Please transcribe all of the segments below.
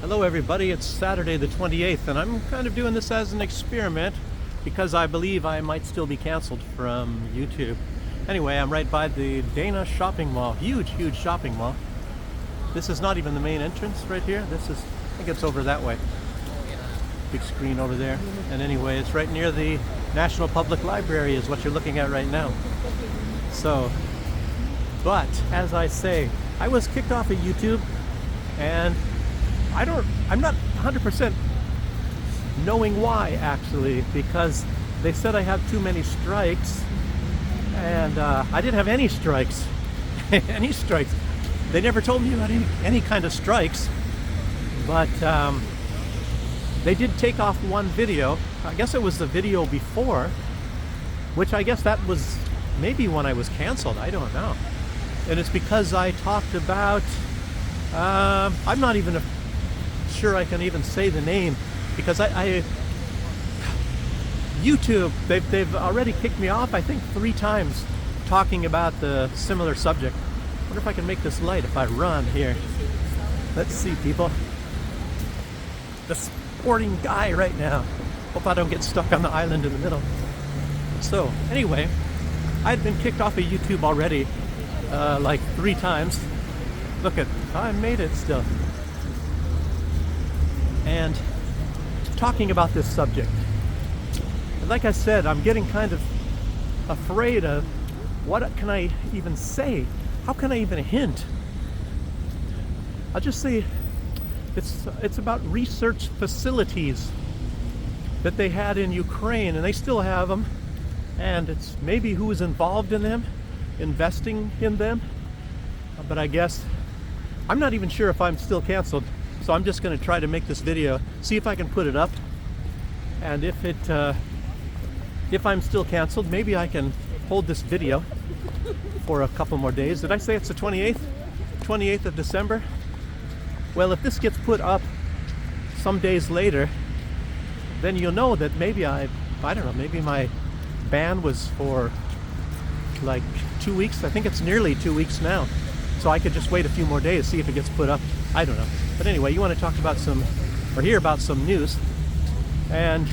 Hello everybody, it's Saturday the 28th and I'm kind of doing this as an experiment because I believe I might still be canceled from YouTube. Anyway, I'm right by the Dana shopping mall, huge shopping mall. This is not even the main entrance right here. This is, I think it's over that way. Big screen over there. And anyway, it's right near the National Public Library is what you're looking at right now. So, but as I say, I was kicked off of YouTube and I'm not 100% knowing why actually, because they said I have too many strikes and I didn't have any strikes. Any strikes. They never told me about any kind of strikes, but they did take off one video. I guess it was the video before, which I guess that was maybe when I was canceled. I don't know. And it's because I talked about, I'm not even sure I can even say the name, because YouTube, they've already kicked me off I think 3 times talking about the similar subject. I wonder if I can make this light if I run here. Let's see, people. The sporting guy right now. Hope I don't get stuck on the island in the middle. So anyway, I'd been kicked off of YouTube already like 3 times. Look at, I made it still. And talking about this subject. Like I said, I'm getting kind of afraid of what can I even say? How can I even hint? I'll just say it's about research facilities that they had in Ukraine, and they still have them, and it's maybe who is involved in them, investing in them. But I guess I'm not even sure if I'm still canceled. So I'm just going to try to make this video, see if I can put it up, and if I'm still canceled, maybe I can hold this video for a couple more days. Did I say it's the 28th of December? Well, if this gets put up some days later, then you'll know that maybe I don't know, maybe my ban was for like 2 weeks. I think it's nearly 2 weeks now. So I could just wait a few more days, see if it gets put up. I don't know. But anyway, you want to talk about or hear about some news. And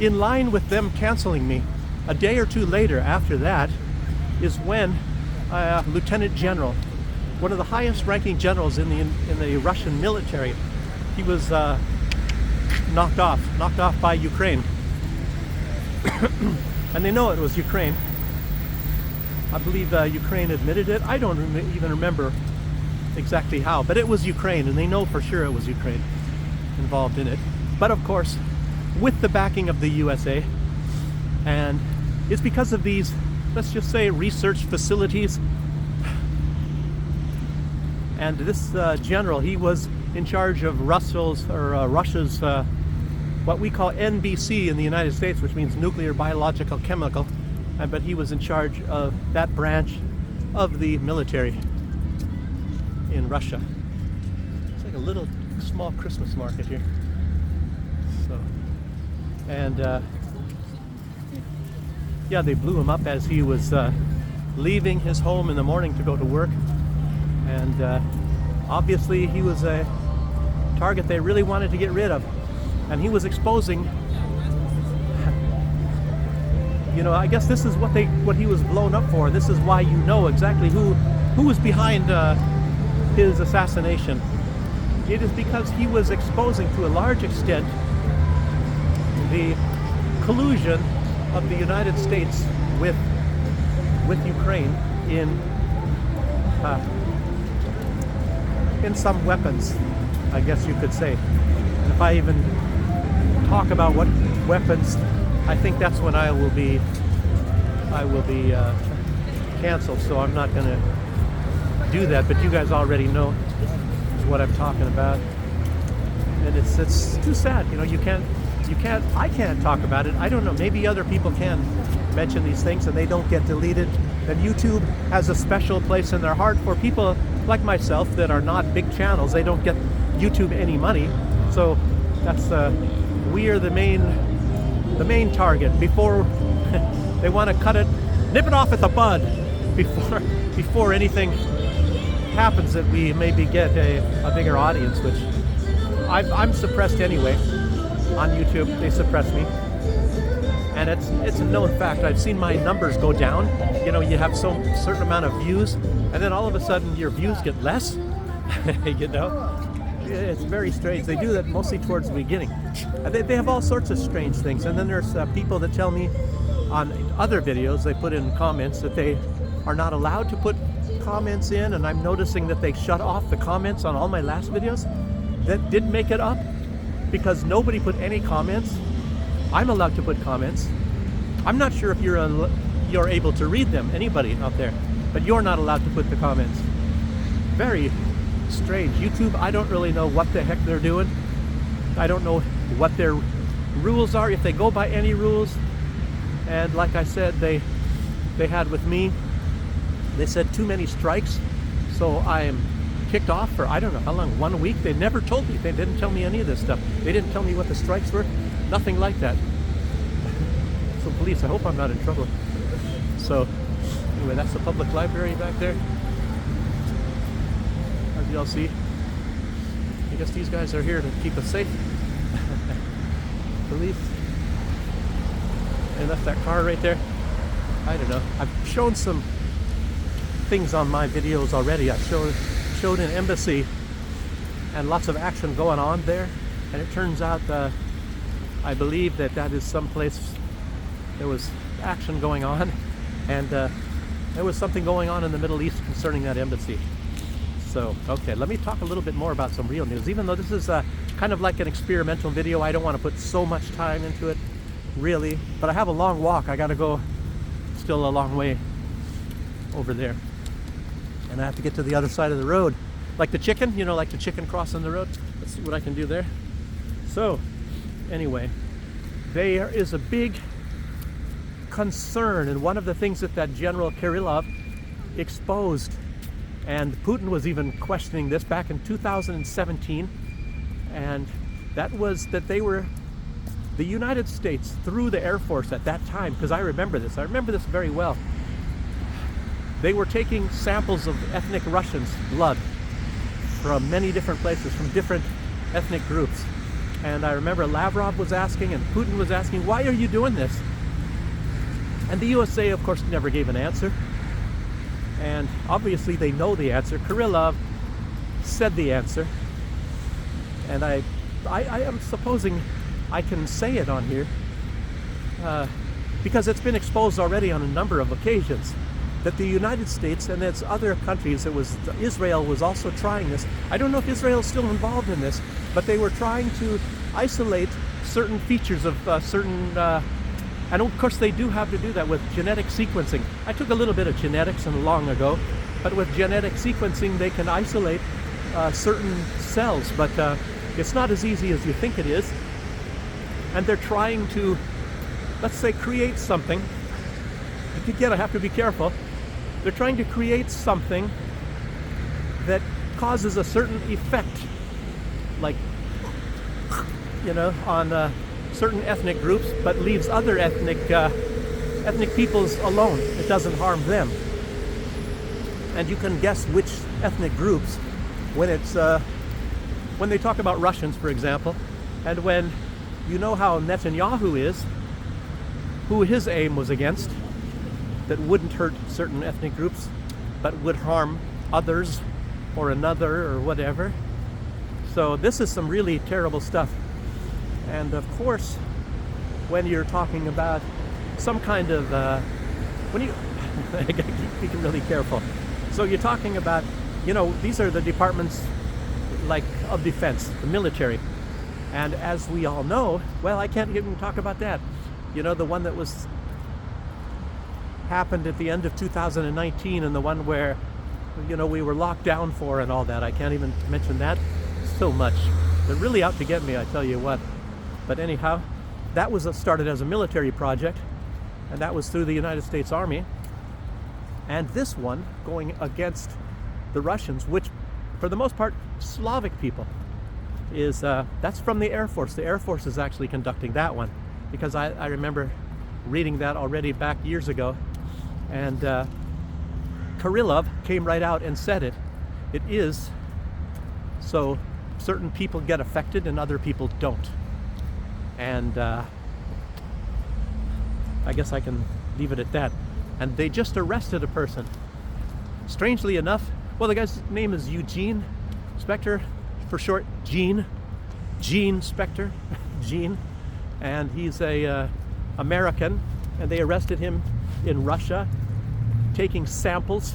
in line with them canceling me, a day or 2 later after that is when Lieutenant General, one of the highest ranking generals in the Russian military, he was knocked off by Ukraine. And they know it was Ukraine. I believe Ukraine admitted it. I don't even remember exactly how, but it was Ukraine, and they know for sure it was Ukraine involved in it. But of course, with the backing of the USA, and it's because of these, let's just say, research facilities. And this general, he was in charge of Russia's what we call NBC in the United States, which means nuclear, biological, chemical. But he was in charge of that branch of the military in Russia. It's like a little small Christmas market here. So, and yeah, they blew him up as he was leaving his home in the morning to go to work. And obviously he was a target they really wanted to get rid of. And he was exposing, you know, I guess this is what he was blown up for. This is why you know exactly who was behind his assassination. It is because he was exposing to a large extent the collusion of the United States with Ukraine in some weapons, I guess you could say. And if I even talk about what weapons, I think that's when I will be canceled. So I'm not going to do that. But you guys already know what I'm talking about, and it's too sad. You know, I can't talk about it. I don't know. Maybe other people can mention these things and they don't get deleted. And YouTube has a special place in their heart for people like myself that are not big channels. They don't get YouTube any money, so that's we are the main target. Before they want to cut it, nip it off at the bud before anything happens that we maybe get a bigger audience, which I'm suppressed anyway. On YouTube, they suppress me. And it's a known fact. I've seen my numbers go down. You know, you have some certain amount of views, and then all of a sudden your views get less. You know? It's very strange. They do that mostly towards the beginning. They have all sorts of strange things. And then there's people that tell me on other videos, they put in comments that they are not allowed to put comments in, and I'm noticing that they shut off the comments on all my last videos that didn't make it up because nobody put any comments. I'm allowed to put comments. I'm not sure if you're able to read them, anybody out there, but you're not allowed to put the comments. Very strange. YouTube, I don't really know what the heck they're doing. I don't know what their rules are, if they go by any rules. And like I said, they had with me, they said too many strikes, so I am kicked off for I don't know how long, 1 week. They never told me. They didn't tell me any of this stuff. They didn't tell me what the strikes were. Nothing like that. So police, I hope I'm not in trouble. So anyway, that's the public library back there. As y'all see, I guess these guys are here to keep us safe. Police. And that's that car right there. I don't know. I've shown some things on my videos already. I showed an embassy and lots of action going on there. And it turns out, I believe that is someplace there was action going on. And there was something going on in the Middle East concerning that embassy. So, okay, let me talk a little bit more about some real news. Even though this is kind of like an experimental video, I don't want to put so much time into it, really. But I have a long walk. I got to go still a long way over there. And I have to get to the other side of the road. Like the chicken, you know, like the chicken crossing the road. Let's see what I can do there. So, anyway, there is a big concern, and one of the things that General Kirillov exposed, and Putin was even questioning this back in 2017, and that was that they were, the United States, through the Air Force at that time, because I remember this very well, they were taking samples of ethnic Russians' blood from many different places, from different ethnic groups. And I remember Lavrov was asking, and Putin was asking, why are you doing this? And the USA, of course, never gave an answer. And obviously they know the answer. Kirillov said the answer. And I am supposing I can say it on here because it's been exposed already on a number of occasions that the United States and its other countries, Israel was also trying this. I don't know if Israel is still involved in this, but they were trying to isolate certain features of certain and of course they do have to do that with genetic sequencing. I took a little bit of genetics long ago, but with genetic sequencing they can isolate certain cells, but it's not as easy as you think it is. And they're trying to, let's say, create something. Again, I have to be careful. They're trying to create something that causes a certain effect, like, you know, on certain ethnic groups, but leaves other ethnic peoples alone. It doesn't harm them. And you can guess which ethnic groups when it's when they talk about Russians, for example, and when you know how Netanyahu is, who his aim was against, that wouldn't hurt certain ethnic groups, but would harm others or another or whatever. So this is some really terrible stuff. And of course, when you're talking about some kind of, when you, I gotta keep being really careful. So you're talking about, you know, these are the departments like of defense, the military. And as we all know, well, I can't even talk about that. You know, the one that was happened at the end of 2019 and the one where, you know, we were locked down for and all that. I can't even mention that so much. They're really out to get me, I tell you what. But anyhow, that was started as a military project, and that was through the United States Army. And this one going against the Russians, which for the most part, Slavic people, is that's from the Air Force. The Air Force is actually conducting that one, because I remember reading that already back years ago. And Kirillov came right out and said it. It is so certain people get affected and other people don't. And I guess I can leave it at that. And they just arrested a person. Strangely enough, well, the guy's name is Eugene Spector, for short, Gene Spector, Gene, and he's a American, and they arrested him in Russia, taking samples,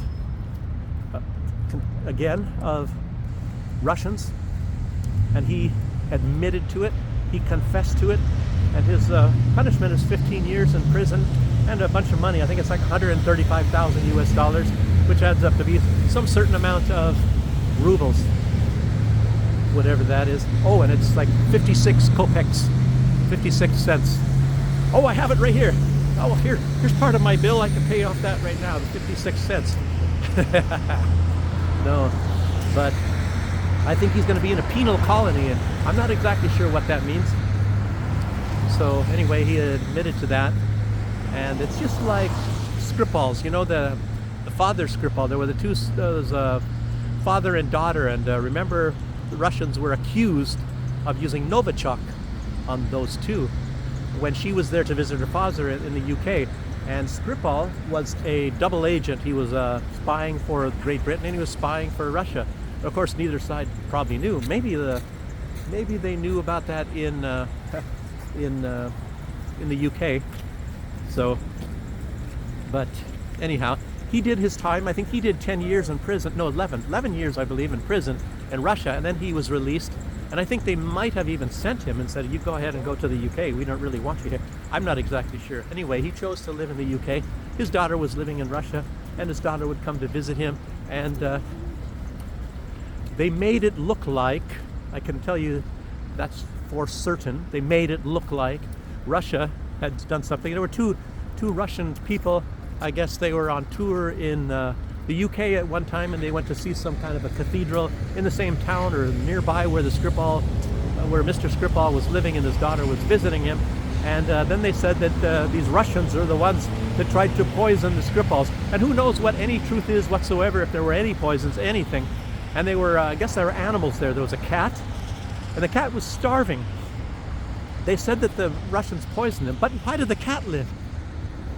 again, of Russians, and he admitted to it, he confessed to it, and his punishment is 15 years in prison and a bunch of money. I think it's like 135,000 US dollars, which adds up to be some certain amount of rubles, whatever that is. Oh, and it's like 56 kopecks, 56 cents. Oh, I have it right here. Oh, here's part of my bill. I can pay off that right now, the 56 cents. No, but I think he's going to be in a penal colony, and I'm not exactly sure what that means. So anyway, he admitted to that, and it's just like Skripals, you know, the father Skripal. There were the two, father and daughter, and remember the Russians were accused of using Novichok on those two when she was there to visit her father in the UK. And Skripal was a double agent. He was spying for Great Britain and he was spying for Russia. Of course, neither side probably knew. Maybe they knew about that in the UK. So, but anyhow, he did his time. I think he did 10 years in prison. No, 11 years, I believe, in prison in Russia. And then he was released. And I think they might have even sent him and said, you go ahead and go to the UK. We don't really want you here. I'm not exactly sure. Anyway, he chose to live in the UK. His daughter was living in Russia, and his daughter would come to visit him. And they made it look like, I can tell you that's for certain, they made it look like Russia had done something. There were two Russian people, I guess they were on tour in the UK at one time, and they went to see some kind of a cathedral in the same town or nearby where where Mr. Skripal was living and his daughter was visiting him. And then they said that these Russians are the ones that tried to poison the Skripals. And who knows what any truth is whatsoever, if there were any poisons, anything. And they were, I guess there were animals there. There was a cat, and the cat was starving. They said that the Russians poisoned him, but why did the cat live?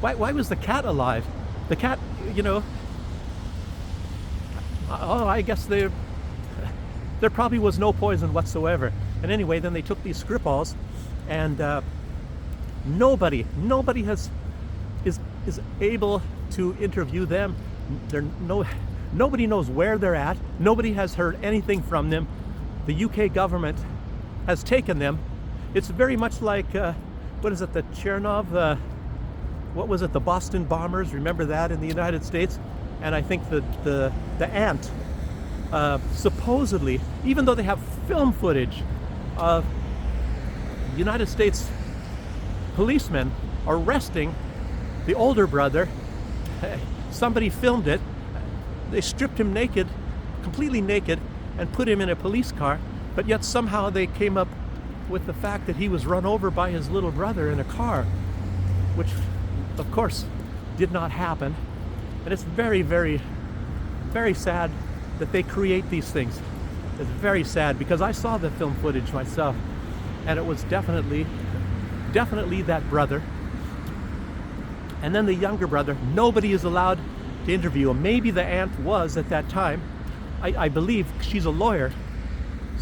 Why was the cat alive? The cat, you know, I guess there probably was no poison whatsoever. And anyway, then they took these Skripals, and nobody is able to interview them. Nobody knows where they're at. Nobody has heard anything from them. The UK government has taken them. It's very much like what is it? The Chernov. What was it? The Boston bombers. Remember that in the United States? And I think the ant, supposedly, even though they have film footage of United States policemen arresting the older brother, somebody filmed it. They stripped him naked, completely naked, and put him in a police car, but yet somehow they came up with the fact that he was run over by his little brother in a car, which of course did not happen. And it's very, very, very sad that they create these things. It's very sad because I saw the film footage myself, and it was definitely that brother. And then the younger brother, nobody is allowed to interview him. Maybe the aunt was at that time. I believe she's a lawyer.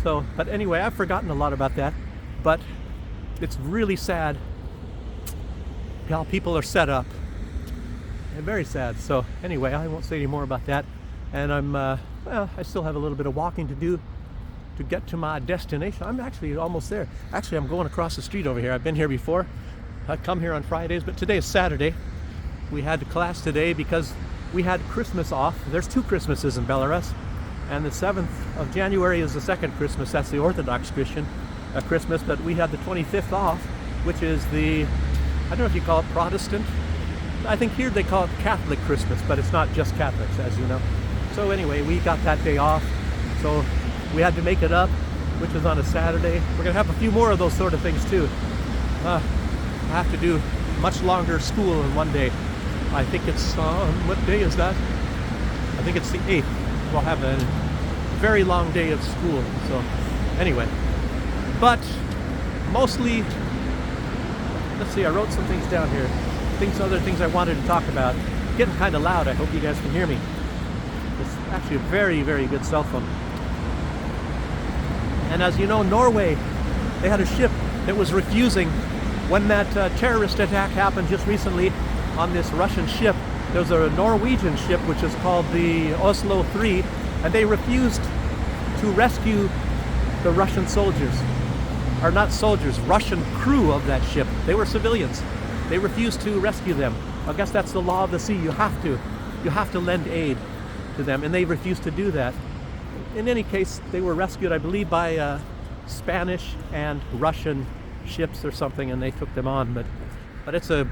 So, but anyway, I've forgotten a lot about that. But it's really sad how people are set up. And very sad. So anyway, I won't say any more about that. And I'm, well, I still have a little bit of walking to do to get to my destination. I'm actually almost there. Actually, I'm going across the street over here. I've been here before. I come here on Fridays, but today is Saturday. We had class today because we had Christmas off. There's 2 Christmases in Belarus. And the 7th of January is the second Christmas. That's the Orthodox Christian Christmas. But we had the 25th off, which is the, I don't know if you call it Protestant. I think here they call it Catholic Christmas, but it's not just Catholics, as you know. So anyway, we got that day off. So we had to make it up, which is on a Saturday. We're going to have a few more of those sort of things too. I have to do much longer school in one day. I think it's, what day is that? I think it's the 8th. We'll have very long day of school. So anyway, but mostly, let's see, I wrote some things down here. Other things I wanted to talk about. It's getting kind of loud. I hope you guys can hear me. It's actually a very, very good cell phone. And as you know, Norway, they had a ship that was refusing when that terrorist attack happened just recently on this Russian ship. There was a Norwegian ship which is called the Oslo 3, and they refused to rescue the Russian soldiers. Or not soldiers, Russian crew of that ship. They were civilians. They refused to rescue them. I guess that's the law of the sea. You have to lend aid to them, and they refused to do that. In any case, they were rescued, I believe, by Spanish and Russian ships or something, and they took them on. But it's a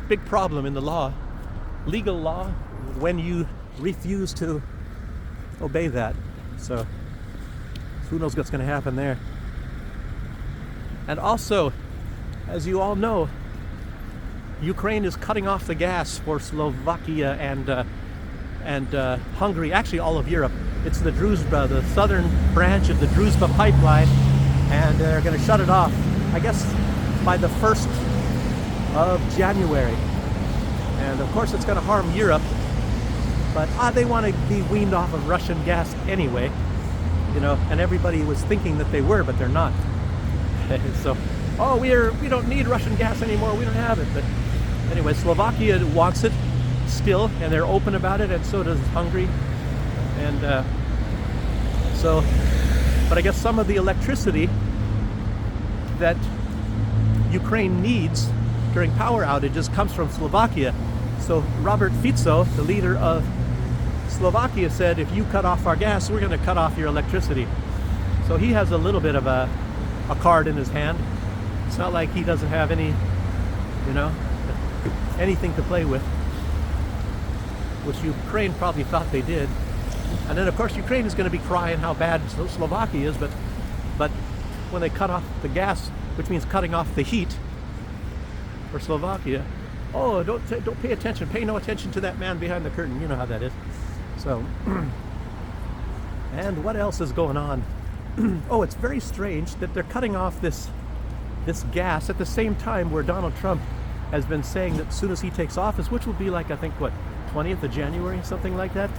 big problem in the law, legal law, when you refuse to obey that. So who knows what's going to happen there. And also, as you all know, Ukraine is cutting off the gas for Slovakia and Hungary, actually all of Europe. It's the Druzhba, the southern branch of the Druzhba pipeline, and they're going to shut it off, I guess, by the 1st of January. And of course it's going to harm Europe, but they want to be weaned off of Russian gas anyway, you know, and everybody was thinking that they were, but they're not. So, we don't need Russian gas anymore, we don't have it. But anyway, Slovakia wants it still, and they're open about it, and so does Hungary. And but I guess some of the electricity that Ukraine needs during power outages comes from Slovakia. So Robert Fico, the leader of Slovakia, said, if you cut off our gas, we're going to cut off your electricity. So he has a little bit of a card in his hand. It's not like he doesn't have any, anything to play with, which Ukraine probably thought they did. And then of course Ukraine is going to be crying how bad Slovakia is, but when they cut off the gas, which means cutting off the heat for Slovakia, don't pay attention, pay no attention to that man behind the curtain. You know how that is. So, and what else is going on? It's very strange that they're cutting off this gas at the same time where Donald Trump has been saying that as soon as he takes office, which will be like, I think, 20th of January, something like that.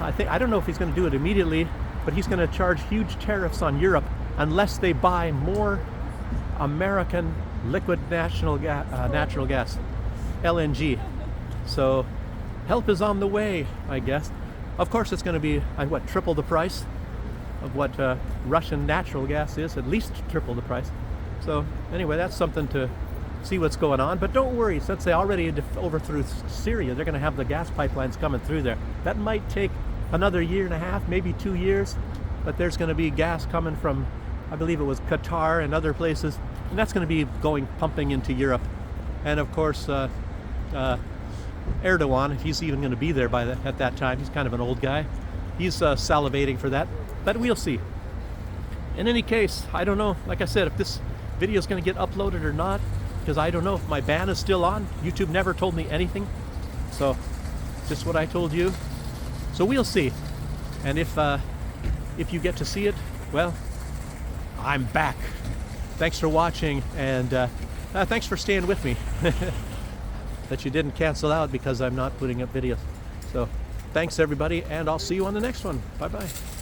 I don't know if he's going to do it immediately, but he's going to charge huge tariffs on Europe unless they buy more American liquid natural gas, LNG. So help is on the way, I guess. Of course, it's going to be triple the price of what Russian natural gas is, at least triple the price. So anyway, that's something to see what's going on. But don't worry, since they already overthrew Syria, they're going to have the gas pipelines coming through there. That might take another year and a half, maybe 2 years, but there's going to be gas coming from, I believe it was Qatar and other places, and that's going to be pumping into Europe. And of course, Erdogan, if he's even going to be there at that time, he's kind of an old guy. He's salivating for that, but we'll see. In any case, I don't know, like I said, if this video is going to get uploaded or not, because I don't know if my ban is still on. YouTube never told me anything, so just what I told you. So we'll see. And if you get to see it, well, I'm back. Thanks for watching, and thanks for staying with me. That you didn't cancel out because I'm not putting up videos. So thanks everybody, and I'll see you on the next one. Bye bye.